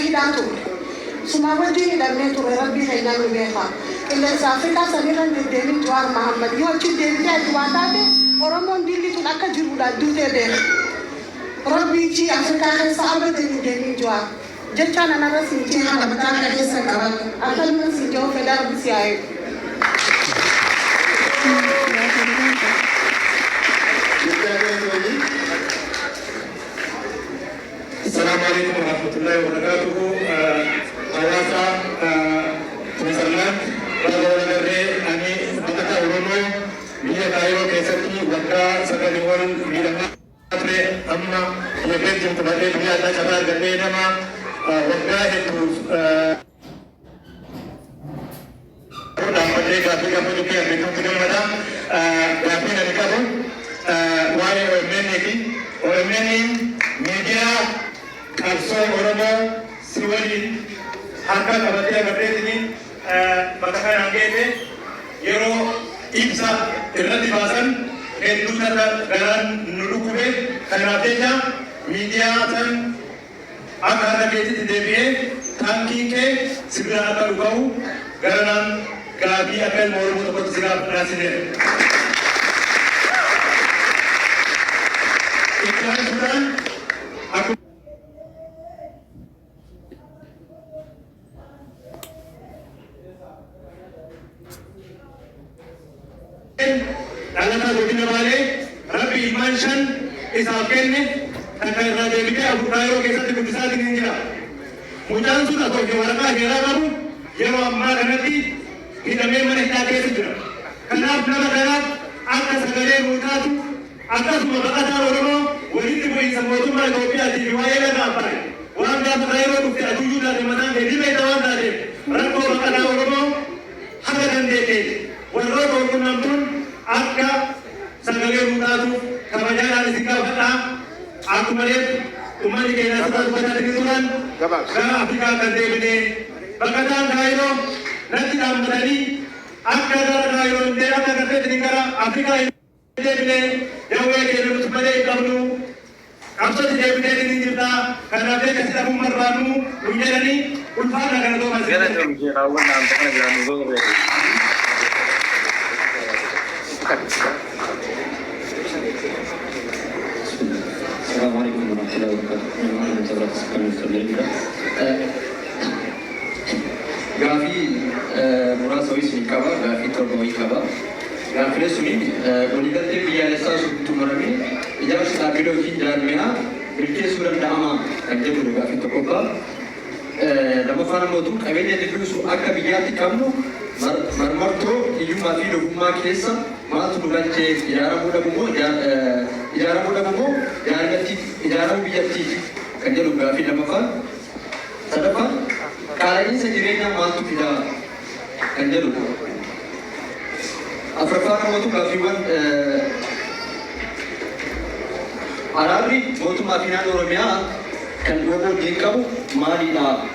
hidhaatu. Suma wajjin hidhamee ture rabbii keenya nu beeka. Qilleensa Afrikaa sanirra deddeebiin Jawaar Mahammad yoo achi deebitee ati waan taate Oromoon diilituun akka jirudha duutee beeka. Rabbichi Afrikaa keessa abada deddeebiin Jawaar. Jechaan anarra siinjee haala mataa kana keessa qaban. Akkasumas siinjee of fedhaa rabbi si haa eegu. السلام عليكم ورحمة الله وبركاته. أواسا مسلمان رجل الرئي أني بكتا أورونو بيا كايرو كيسكي وكا سكاليون بيرما أتري أما يبين جمت بدي بيا دا شباب بدي نما وكا هتو dapat gapi gapi itu yang itu kita mana gapi dari kamu wahai OMN ini OMN media kalso Oromo siwali harga kabarnya kabarnya ini batakan angkete yero ibsa terhadap bahasan itu kata garan nulukube karena media dan agar ada kita tidak tangki ke segera akan kau garanan gabi akan mau untuk segera presiden. Iklan sudah aku dalam begini balik Rabbi Mansan isakennya akan raja kita Abu Kairo kita tidak bisa dengan Mujan sudah kau keluarga hera kamu Yero amma kanatti hidhamee mana hidhaa keessa jira. Kanaaf nama kanaaf akka sagalee guutaatu akkasuma baqataa Oromoo walitti bu'iinsa mootummaa Itoophiyaatiin waa'ee laga Abbaay waan gaafa Kaayiroo dhufte atuyyuu taate mataan kee dhibeeta waan taateef rakkoo baqataa Oromoo haga dandeetee warroota walqunnamtuun akka sagalee guutaatuuf kabajaadhaan isin gaafadhaa akkumalee ummanni keenya asirraa dubbataa turan gara Afrikaa kan deebinee bakataan Kaayiroo natti dhaammatanii akka gara Kaayiroo hin deebiin akka garteetiin gara Afrikaa hin deebinee dawwee keenya nuti malee hin qabnu qabsootti deebinee hin jirta kanaaf akkasi dhabuun barbaannu nu jedhanii ulfaata kana toomas. Assalamualaikum warahmatullahi wabarakatuh. Gafi murasa wis ni kaba gafi torba wis kaba gafi resumi waligalte biyalesa sutumurami ijab stabilo fi jarmina bilke suran dama kanjebu gafi tokoba dama fana modu qabenya dibusu akka biyati kamnu marmarto iyuma fi luguma kessa maatu dugache ijaramu dabumo jargati ijaramu biyati kanjebu gafi dama fana sadafa Kali ini sejadinya mantu tidak kanjelu. Afrika mau tu kafiwan Arabi mau tu mafinan Oromia kan dua jengkabu mari lah.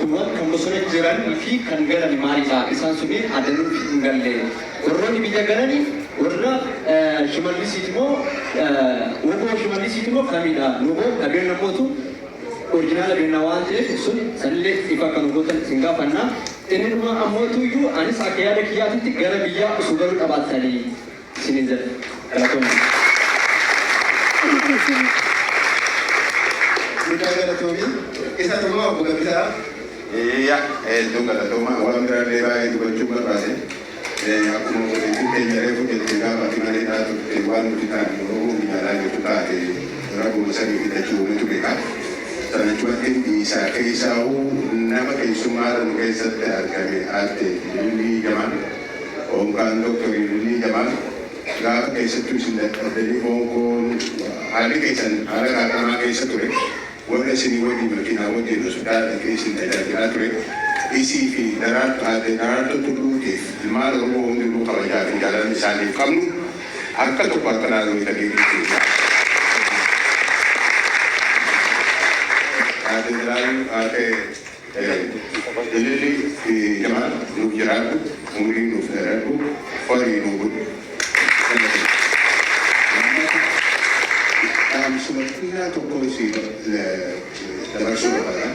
Tuan kamusunya jiran ifi kan garan mari lah. Isan suni ada nu tinggal le. Orang ini bisa garan ni. Orang shumali situmo, shumali situmo kami dah. Nubo kabian nama tu. Original binawan je sun sanle ifa kanugotan singa panna tenuma amotu yu anis akiyada kiyati gara biya sugar abat tali sininja kalakon kita ada tobi isa tuma buka bisa iya dunga la toma wala ndara de ba itu cuma base aku mau kita nyere ko ke tinga ba tinga le ta tu ke wan kita no ni ala yo ta te ragu masari kita cuma tu beka Tanah cuatin di sakisau nama keisumaran keisat kami ate ini zaman orang doktor ini zaman gak keisat tu sindat dari orang hari keisan ada kata keisat tu warga sini wadi makin awal di sudah keisin tidak ada tu isi fi darat ada darat tu dulu mal orang dulu kalau jadi jalan misalnya kamu akan tu perkenalan kita di Ada ini di zaman nujiraku, mungkin nuferaku, hari nubut. Sebenarnya tu polisi dalam surat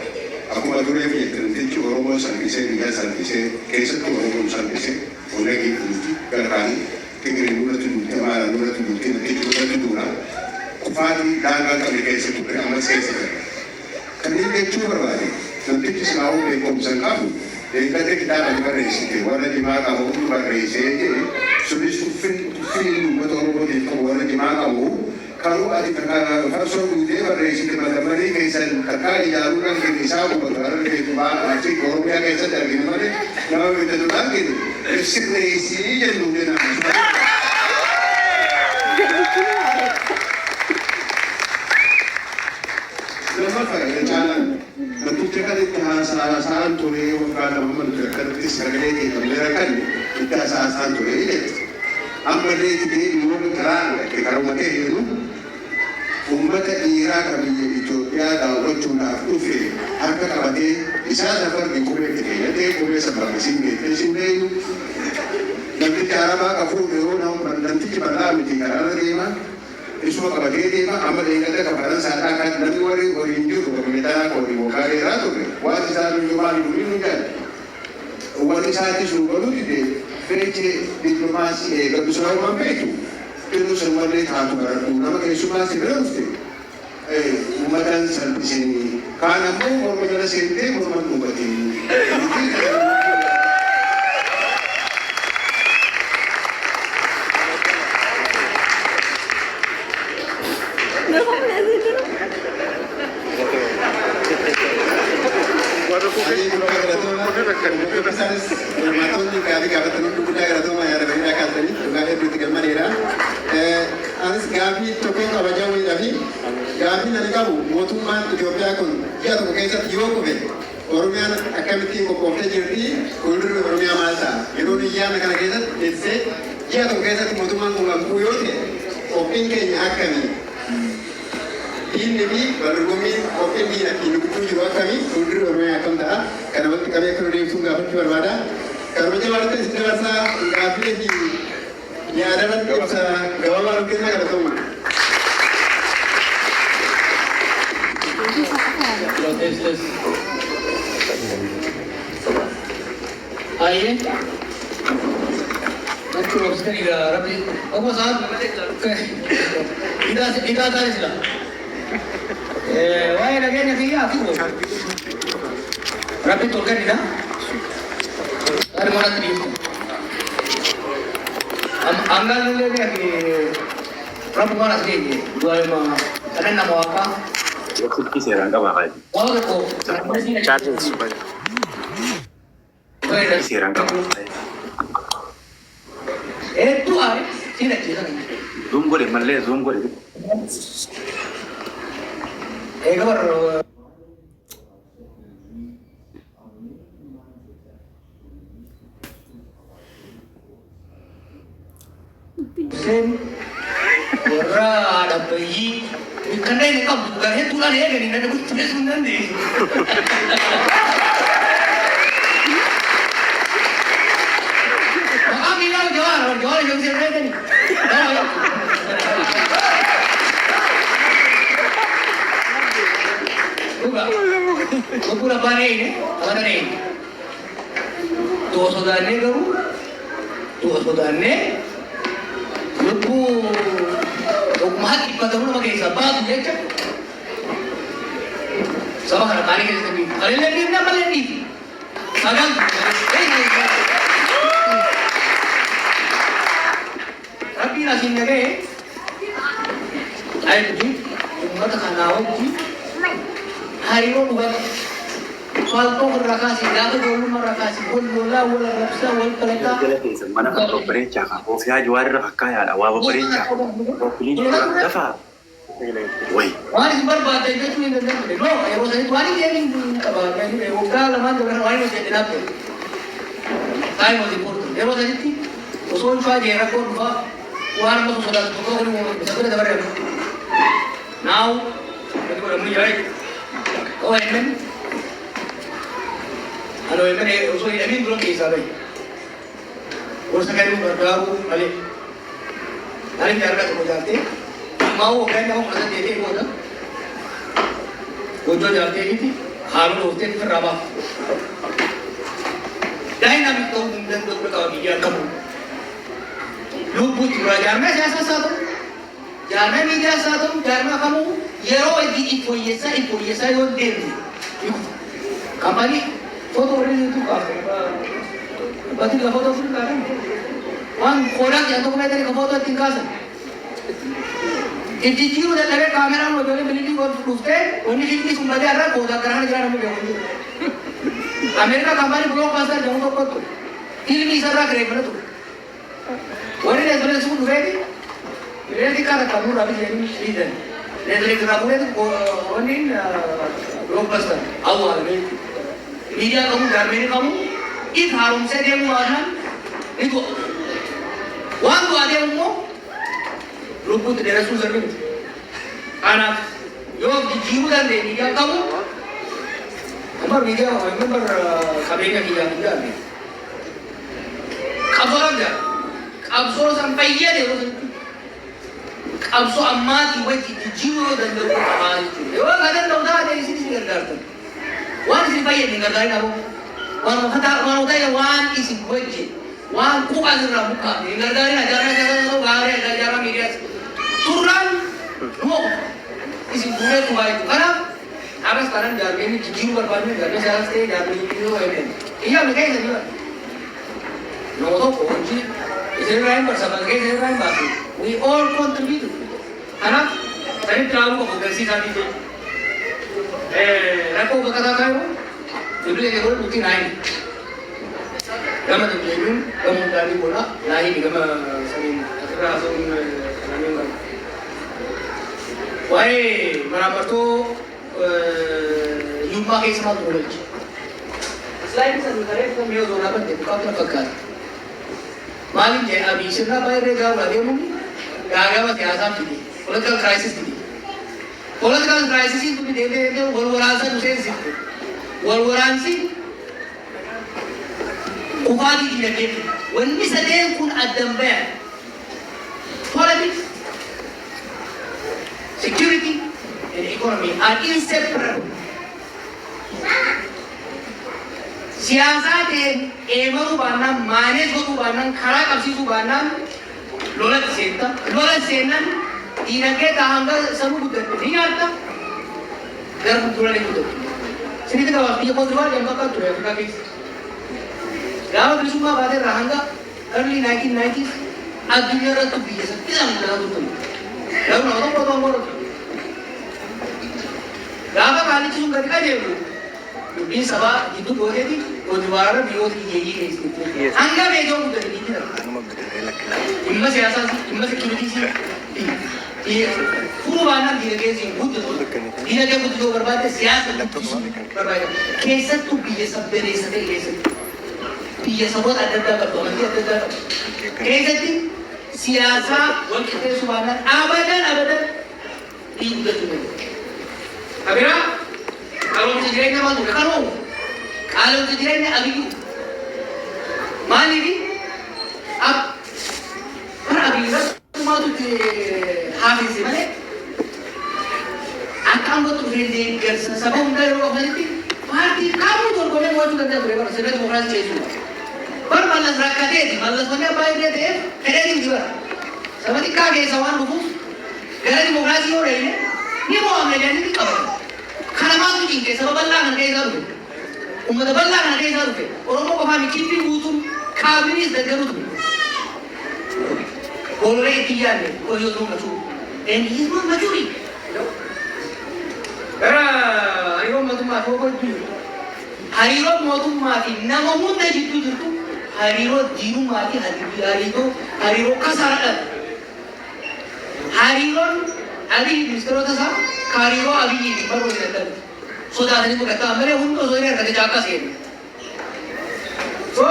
akkuma duree fiyyatanitti Oromoo salphisee biyya salphisee keessatti Oromoo salphisee Ollagii duuti gargaaranii Tigiree nurratti duuti Amaaraa nurratti duuti Natichi nurratti duuna kufaatii daangaa qabne keessa ture ammas keessa jira. Kanneen jechuu barbaade namtichi silaa'uu beekumsa hin qabu deeggaree kitaaba barreessite warra jimaa qabu barreessee jedhe sunis tuffii uummata Oromootiif qabu warra jimaa qabu kalau ada farsor dunia berisi teman-teman ini kisah kakak jalurkan ke desa kebetulan ke cuma asyik korupnya kisah dari mana nama kita tu lagi isi je dunia nama nama kalau jalan bentuk cakap itu salah turi waktu zaman terkait segala itu mereka kita salah turi ini amma dai di wani karan ke karumate yinu ummata ira ka bi Ethiopia da wato na tufe har ka kabade isa da farki kuma ke ne dai kuma sabar sin ne te sin dai dan ti araba ka fu de ona dan ti balla mi ti karar de ma isu ka bade de ma amma dai ka ka faran sa ta ka dan wari inju ko mi ta ko ri wakare ra to wa ti sa lu ma lu ni ga wani sa ti su ko lu de fece diplomasi e bisogna un peto che non sono mai tanto per una ma che su base veloce una danza di kana mo mo della sente mo ma non bati guarda come Matonni kali kabatani dukuda garatoma ya rabina kasani tugahe pritigal manera anis gabi toke kabajawi rabi gabi nani kabu motumman Ethiopia kun ya to kaisa yoko be Oromian akamiti ko kofte jirti kulru Oromia malta ironi ya na kana kaisa etse ya to kaisa motumman ko ngampu yote opinke ni akami ini bergumi opini yang ini kutu juga kami kundur orang yang akan dah karena waktu kami akan dari sungai pun jual pada kalau macam mana tu sudah rasa nggak boleh di ni ada kan bisa gawal mungkin nak ada tahu protestes आइए आपको उसका निगाह रबी अब साहब इधर तारे चला वही लगे नहीं किया आपको रबी तो कर दिया अरे मारा नहीं हम अंगल ले गए कि रब मारा सही है दो माह अरे ना मौका ये खुद की सेवा का बात है और को चार्जेस पर सेवा का बात है तू आ sini zoom करे मल्ले zoom करे एक बार sen ora ada bayi karena ini kamu bukan itu lah ya kan ini ada kucing sebenarnya kami nak jual yang siapa ni पूरा बारे है हमारा नहीं तो सुधारने करूँ तो सुधारने लोगों लोग महत्व पता होना मगर सब बात ये चल सब हर बारी के लिए अरे लेकिन ना मले नहीं सगल अभी ना सीन लगे आए तुझी उम्मत खाना हो तुझी hari ini bukan soal kau berakasi, lalu dulu merakasi, bola rapsa, pelita. Mana kalau berencana, kalau saya jual rakyat ada, wabah berencana, kalau pilih orang dapat. Woi. Wah, sebar batai itu ni dah. No, yang saya itu hari ni apa? Yang buka lama tu orang lain mesti ada apa? Saya mesti portu. Yang saya itu, usul saya dia rakor buat, orang mesti sudah buka orang mesti sudah dah berapa. Now, kita boleh mulai. Oh, Emin. Halo, Emin. Usul Emin belum kisah lagi. Usul kan baru balik. Hari ni ada tu jalan. Mau kan mau kerja jadi mau dah. Usul jalan ini. Harun hotel fi raba. Dynamic ta'uu hin danda'u qaba miidiyaan qabu. Lubbuu tura jaarmaa siyaasaas haa ta'u, jaarmaa miidiyaas haa ta'u, jaarmaa kamuu yeroo itti fooyyessaa yoo deemte. Kampanii foto warreen hedduu qaba. Bati la foto sun kaasan. Waan koodaan jedhan tokko meetanii ka foto ittiin kaasan. Itti jiru dadhabee kaameraan hojii bililii dhuftee wanni filmii sun badee irraa koodaa garaan jiraa namni beeku. Ameerikaa kampanii blockbuster jedhamu tokkotu filmii isarraa kireeffata ture. Warri Netflix kun dhufeeti bineeldi kaara qabuu rabi jedhanii liidan. Netflix irraa bu'eetu wanni blockbuster awwaalame. Miidiyaa qabu gaarmeenii qabu if haaromsee deemuu waanaan ni du'a. Waan du'aa deemu immoo lubbuutti dheeressuu sirriitu. Kanaaf yoo jijjiiruu dandeenye miidiyaa qabu member qabeenya kiyyaa hin jaalle. Qabsoo rabja. Qabsoo san fayyade yeroo sanatti. Qabsoo ammaatii wajji jijjiiruu yoo danda'u qabaa jechuudha. Yoo ka danda'u taate isin gargaartan. Waan isin fayyade hin gargaarin aboo. Waan isin wajji waan quuqaa sirraa buqqaate hin gargaarin ajaa'ibaa gaarii ajaa'ibaa miidiyaas. Turraan nuuf isin fuudhee kubaa jechuudha. Kanaaf aras kanan jaarmeenii jijjiiruu barbaadne jaarmee siyaasaa ta'ee jaarmeenii yoo eegan. Iyyaa mi keessa ni bara. Nama tokko hojii isinirraa hin barsiifatu keessa irraa hin baasu. We all contribute. Kanaaf sanitti raawuu qabu agarsiisaatii jechuudha. Rakkoo bakka taataa yeroo Ibrahim yeroo dhufti naayi. Gama Ibrahim gama hundaanii boona naayi gama saniin asirraa haasa'uun kanameen galu. Waa'ee maraamartoo hiyyummaa keessa maaltu oolchi. Islaamii sana bareedu mi'oo zoonaa badde buqqaatu fakkaata. Maaliif jee abii sirna baay'ee gaafaa deemuun gaagama siyaasaa fide. Political crisis fide. Political crisis fide deemee wal waraansa dhufeensifte. Wal waraansi kufaatii dinagdee fide. Wanni sadeen kun addan bayan. Politics, security, and economy are inseparable. Siyaasaa ta'een eemaluu baannaan, maanees godhuu baannaan, karaa qabsiisuu baannaan lolatti seenta. Lola seennan dinagdee ta'a hanga sanuu guddatte ni nyaatta gara fuuldura ni guddatu. Sinitti gabaaf biyya Koodiwaa jedhamu akka ture Afrikaa keessa. Gaafa bilisummaa baatee irraa hanga early 1990s addunyaa irratti biyya saffisaan guddataa turtan. Garuu nama tokko otoo hin godhatu. Gaafa kaalichi sun gadi qajeelu dubbiin sabaa gidduu gooteeti Koodiwaarra biyyoota hiyyeeyyii keessatti. Hanga beekoo guddate biyyi dha. Dhimma siyaasaas, dhimma sekiuritiisii furuu baannaan dinagdeesiin guddatu. Dinagdee guddisuu barbaadde siyaasa guddisuu barbaada. Keessattuu biyya sabdaneessa ta'e keessatti. Biyya saboota adda addaa qabdu, amantii adda addaa qabdu. Keessatti siyaasaa wal qixxeessuu baannaan abadan biyyi guddachuu danda'a. Kabiraa qaroomsa jireenya maal ture qaroomu qaaloomsa jireenya abiyyu maaliifi bara abiyyu irratti maatu haafise malee akka aangootti dhufee deeggarsa saba hundaa yeroo qabsanitti paartii qaamuu dorgomee mo'achuu danda'a ture bara sirna dimokiraasii ceessuudha. Bara mallas rakkateeti mallas wanni abbaa illee ta'eef fedheetiin jibara. Saba xiqqaa keessa waan dhufuuf gara dimokiraasii yoo deemne ni mo'amne jedhanii ni qabatu. Kana maatu cinqee saba bal'aa kana keessaa dhufe. Uummata bal'aa kana keessaa dhufe. Oromoo qofaa mikiitiin guutuun kaabiniis deeggaru ture. Goloree itti yaadne qoyyoo ta'uu matuu. And he is not maturing. Gara hariiroo mootummaa fi obbo jiru. Hariiroo mootummaa fi nama hunda jidduu jirtu hariiroo diinummaa fi hariiroo kasaaradha. Hariiroon Abiy ministeerota isaa hariiroo Abiyyiin baruu hin danda'u. Sodaatanii fudhataa malee hundi osoo hin argate caakkaa seenu. So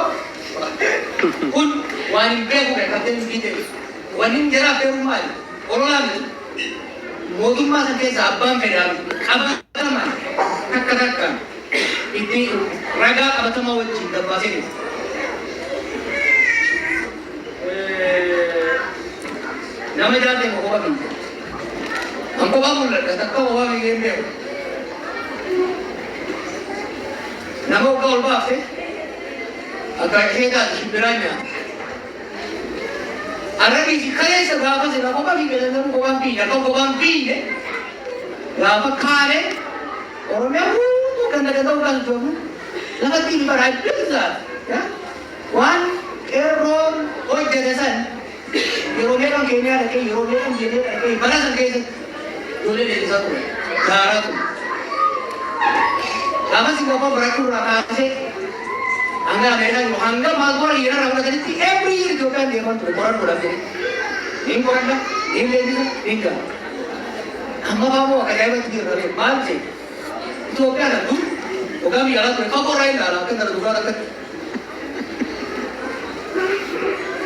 kun waan hin beeku qabdeen hin ta'e. Wanni hin jiraaf beeku maali? Orolaan mootummaa san keessa abbaan federaal qabatamaan takkaan itti ragaa qabatamaa wajjin dabbaasee deema. Nama jaallatee kophaa kan ta'e. Angko bangun lah, tak tahu orang yang dia. nama kau lepas agak hebat sebenarnya. Arabi si kaya sebab apa kau fikir dalam kau bampi, kau bampi ni, apa kare, orang yang kan dah tahu kan tu, lalu tiba berai besar, ya, one error, kau jelasan, error ni kan kini ada, error ni kan kini ada, mana sangkai boleh jadi satu, cara tu. Lama sih bapak berakur rakasi, angga mereka itu angga malu orang ira orang tadi every year juga dia kan orang berada ini orang dah ini lagi ini angga bawa kerja itu dia orang malu sih itu apa ada tu, orang biar tu kau orang ini lah kan ada dua orang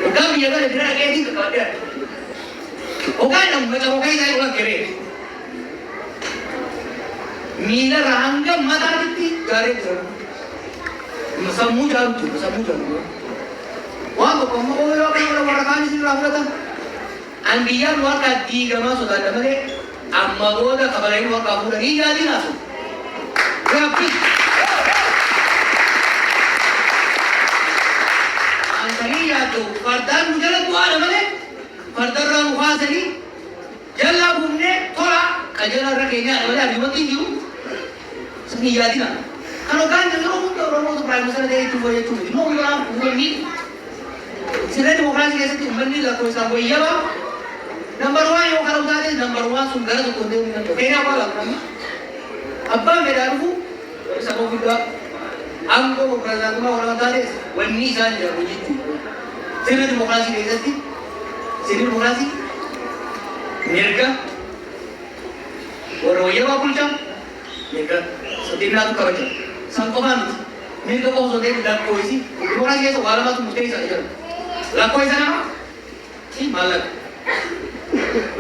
orang biar kan dia kerja itu kan dia orang yang macam orang ini orang kerja Mila rangga mata itu garis Masamu jalan. Wah, kamu orang kali sini orang kata, Anbiya luar kati gama sudah ada mana? Amma boda kabar ini luar kamu dah iya di nasu. Tapi, antari ya tu, fardan mujalah tu ada mana? Fardan ramu khasani, jalan bumne thola, kajalan rakenya ada mana? Lima tinggi. Seni jadi na. Kalau kan orang tu prime minister dia itu boleh tu. No orang bukan ni. Sini demokrasi kita tu mandi lah kau sampai iya bah. Number one yang kalau tadi number one sumber tu konten ni tu. Kena apa lah kami? Apa beda tu? Sama juga. Angko demokrasi tu orang tadi. Wani saja begitu. Sini demokrasi kita tu. Sini demokrasi. Mereka. Orang iya bah pun cam. Mereka. Sebenarnya tu kau cam. Sangkoman, mereka kau sudah tidak koisi. Demokrasi itu walau macam mesti saja. Lakoi sana, ini malak.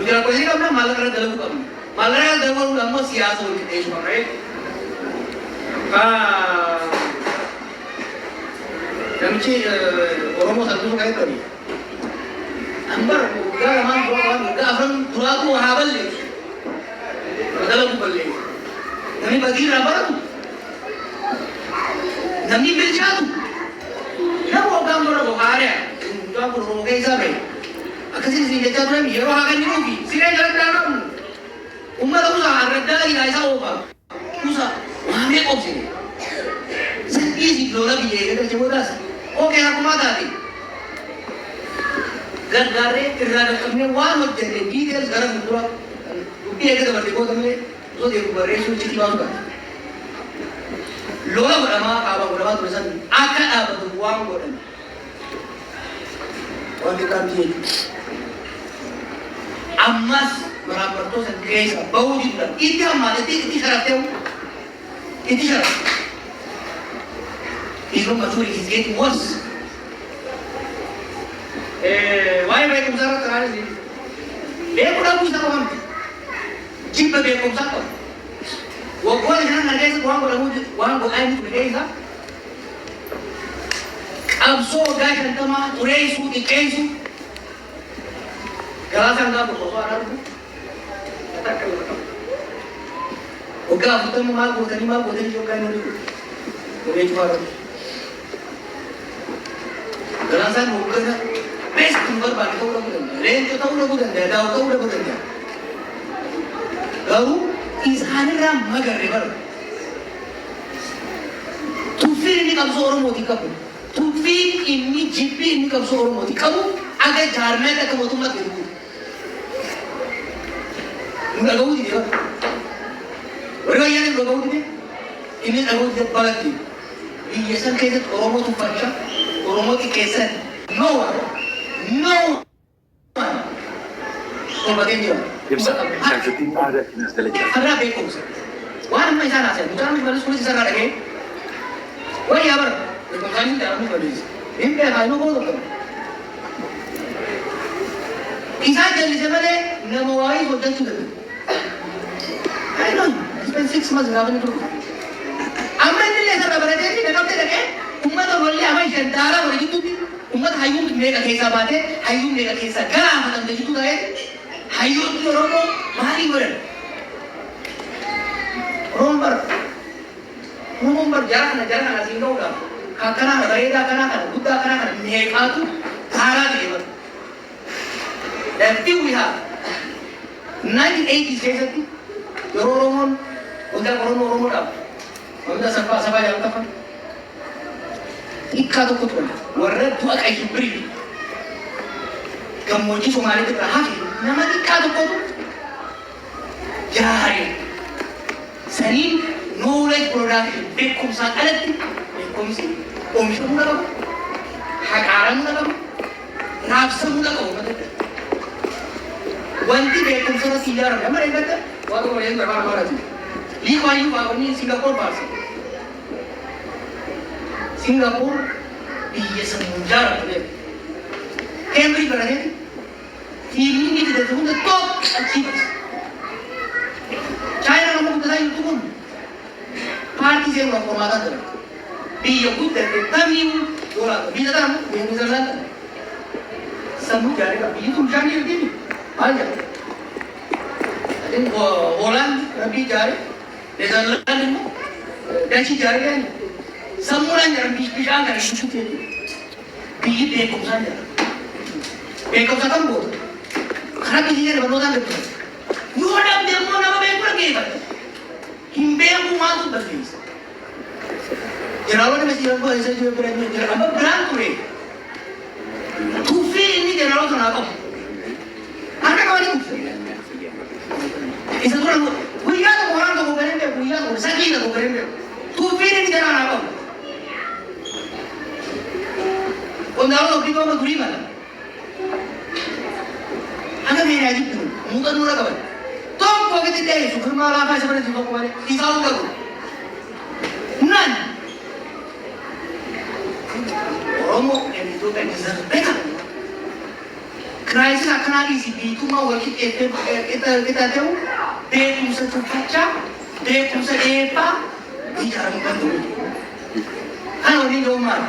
Ujar koisi kan mana malak ada dalam kamu. Malak ada dalam kamu siasa itu semua, right? Kami orang mau satu kali tadi. Ambar, gak ramai orang, gak afran dua tu habal le. Dalam balik. Kami bagi apa tu? Nami berjadu. Nama orang orang berkarya. Tuan guru orang kisah ni. Akasih sini jadu ni. Yero akan dirugi. Sini jalan dalam. Umat usah arada lagi dah isah apa. Usah. Wah ni kau sini. Sini si keluar biaya kita cuma das. Okey aku mata ni. Gare kerana kami wah jadi detail sekarang keluar. Biaya kita berdua kami. So dia beresu citi bangga. Lola berama kawan berama tulisan akan apa tu uang bodan. Orang dikandil. Amas berapa tu sendiri bau juga. Itu amat itu syarat tu. Itu syarat. Itu macam is getting worse. Why kumsara terang ni? Dia pun dah kumsara kami. Jika dia kumsara. Walaupun jangan hargai seorang berlain itu berbeza. Abso guys yang tema turesu dikesu. Kalau saya tak berkoar aku, tak kalau. Oga kita mau tadi juga ini. Boleh jual. Kalau saya mau kerja, best tumbar balik tahu dah bukan. Lain tu tahu dah bukan. Dah tahu dah bukan. Lalu Isane ram magar river. Tufir ini kamu seorang moti kamu. Tufir ini jipi ini kamu seorang moti kamu. Agar jarme tak kamu tuh mat gitu. Enggak kau di dia. Orang yang enggak kau di dia. Ini aku dia balik di. Ini san kayak orang moti pasca. Orang moti kesan. No one. Kau bagian dia. Yang setimpa ada kinas dalaja. Karena bekum sih. Wah, macam mana sih? Bukan macam mana sekolah sih sekarang ni? Wah, ya ber. Bekum kami dah kami berdiri. Ini dah kami boleh tu. Kisah jadi sebab nama wahai sudah sudah. I know. Spend 6 months dah kami tu. Amma ni le sebab berada di dekat dekat. Umat tu boleh amai sentara boleh gitu. Umat hayum mereka kisah bate, hayum mereka kisah. Garam macam itu dah. Hayut tu orang mari ber. Romper. Umum berjalan sehingga udah kakana reda kana buddha kana nekatu thara dewa. Dan itu lihat 1980s keessatti yeroo Oromoon waggaa Oromoodhaaf waggaa sabaa jalqaban hiikkaa tokko ture warra du'a qayyibirii gammoojjii Somaaliitti irraa hafe nama hiikkaa tokkotu jaare saniin knowledge production beekumsaan alatti beekumsi oomishamuu na qabu haqaaramuu na qabu raabsamuu na qabu mata wanti beekumsa irratti ijaarame amma eeggata waan tokko malee garbaa baratu liifaayyuu waaqonni Singapoor baase Singapoor biyya sammuu ijaarame Cambridge baratee tiimni itti dadhabu hunda top achievers China nama guddataa jirtu kun paartii seenuudhaaf qormaataa ture biyya guddate kamiyyuu doolaata biyya taamu beekumsa irraa sammuu gaarii qaba biyyi kun bishaan jirti aja, Holland Rabbi jari, Netherlands itu, Dutch jari kan, semua orang bisaan kan itu tu, biar bekum saja, bekum saja kan boleh, karena biar dia bernotan betul, you ada dia mau nama bekum lagi kan, himbeng rumah tu betul, jerawat ni mesti orang buat sesuatu yang berat, jerawat apa berat tu ni, tufi ini jerawat tu nak apa? Ada kawan itu. Itu orang, buaya tu orang tu bukan dia, buaya tu sakit tu bukan dia. Tu pilih ni jangan apa. Orang tu pergi ke Guri mana? Anda ni aja tu, muka nura kawan. Tom kau kita dia, suka malah apa sebenarnya suka kau ni, isau kau. Nan. Orang itu kan disebut. Crisis akan ada di itu mau kita tahu bekum secucaca bekum seepa bicara bukan dulu kan orang ini domar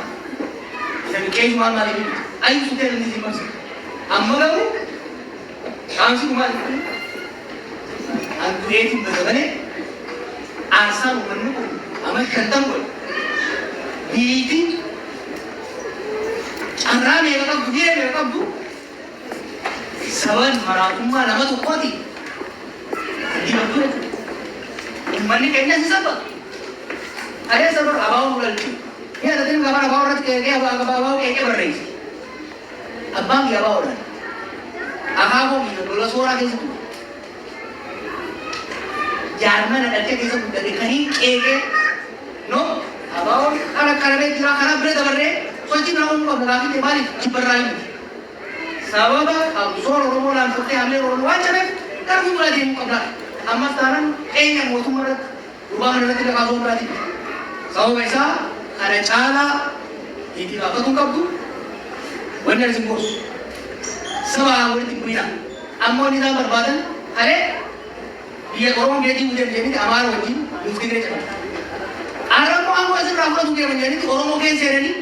jadi kayak cuma malam ini ayo sudah ini sih mas amma kamu sih kemarin aku itu bagaimana asal menunggu amat kentang boy ini cara mereka begini mereka bu sawan maratumma nama tu kuati di betul umani kayaknya sih siapa ada siapa abang mulai ya tadi nggak abang orang kayak abang kayak berani abang ya abang orang abang ini dulu suara kayak itu Jerman ada kayak itu dari kini kayak no abang karena jurang karena berada soalnya orang orang lagi terbalik ciperai Sababa, absor orang orang seperti hamil orang wajar kan mulai di muka belakang. Amat sekarang yang mau cuma rumah anda tidak kau berarti. Sababa bisa ada cara ini apa tu kau tu? Benar sih bos. Sebab awal itu punya. Ammo ni dah berbadan. Ada dia orang dia di muda jadi amar wajib mesti kena cepat. Arab mau ammo asal ramah tu dia menjadi orang mau kena sereni.